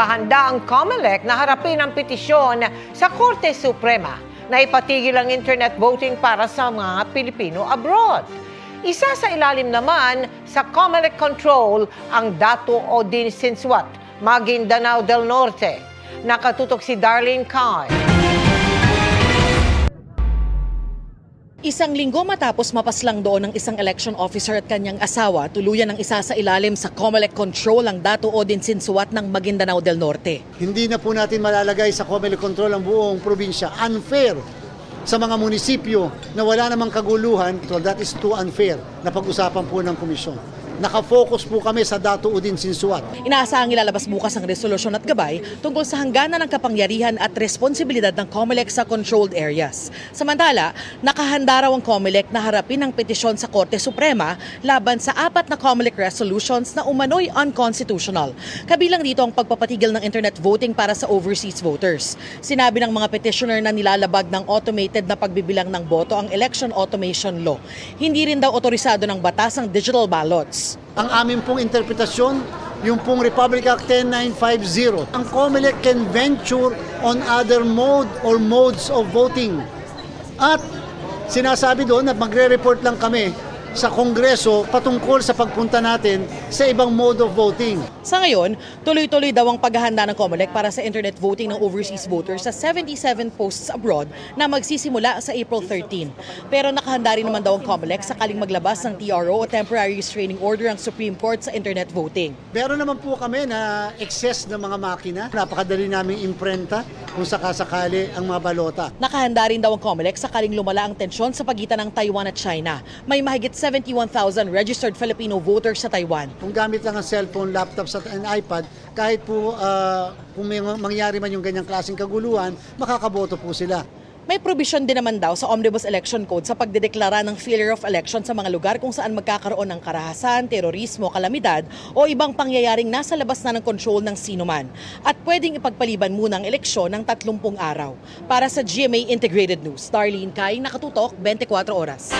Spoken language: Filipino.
nakahanda ang COMELEC na harapin ang petisyon sa Korte Suprema na ipatigil ang internet voting para sa mga Pilipino abroad. Isa sa ilalim naman sa COMELEC control ang Dato Odin Sinsuat, Maguindanao del Norte. Nakatutok si Darlene Kai. Isang linggo matapos mapaslang doon ng isang election officer at kanyang asawa, tuluyan ng isa sa ilalim sa COMELEC control ang Dato Odin Sinsuat ng Maguindanao del Norte. Hindi na po natin malalagay sa COMELEC control ang buong probinsya. Unfair sa mga munisipyo na wala namang kaguluhan. So that is too unfair na pag-usapan po ng komisyon. Nakafocus po kami sa Dato Odin Sinsuat. Inaasahang ilalabas bukas ang resolusyon at gabay tungkol sa hangganan ng kapangyarihan at responsibilidad ng COMELEC sa controlled areas. Samantala, nakahanda raw ang COMELEC na harapin ang petisyon sa Korte Suprema laban sa 4 na COMELEC resolutions na umano'y unconstitutional. Kabilang dito ang pagpapatigil ng internet voting para sa overseas voters. Sinabi ng mga petitioner na nilalabag ng automated na pagbibilang ng boto ang election automation law. Hindi rin daw otorisado ng batas ang digital ballots. Ang amin pong interpretasyon, yung pong Republic Act 10950, ang COMELEC can venture on other mode or modes of voting. At sinasabi doon na magre-report lang kami sa Kongreso patungkol sa pagpunta natin sa ibang mode of voting. Sa ngayon, tuloy-tuloy daw ang paghahanda ng COMELEC para sa internet voting ng overseas voters sa 77 posts abroad na magsisimula sa April 13. Pero nakahanda rin naman daw ang COMELEC sakaling maglabas ng TRO o Temporary Restraining Order ang Supreme Court sa internet voting. Meron naman po kami na excess ng mga makina. Napakadali naming imprenta kung sakasakali ang mga balota. Nakahanda rin daw ang COMELEC sakaling lumala ang tensyon sa pagitan ng Taiwan at China. May mahigit 71,000 registered Filipino voters sa Taiwan. Kung gamit lang ang cellphone, laptops at an iPad, kahit po kung may mangyari man yung ganyang klaseng kaguluhan, makakaboto po sila. May probisyon din naman daw sa Omnibus Election Code sa pagdedeklara ng failure of election sa mga lugar kung saan magkakaroon ng karahasan, terorismo, kalamidad o ibang pangyayaring nasa labas na ng kontrol ng sinuman. At pwedeng ipagpaliban muna ang eleksyon ng 30 araw. Para sa GMA Integrated News, Darlene Kai, Nakatutok, 24 Oras.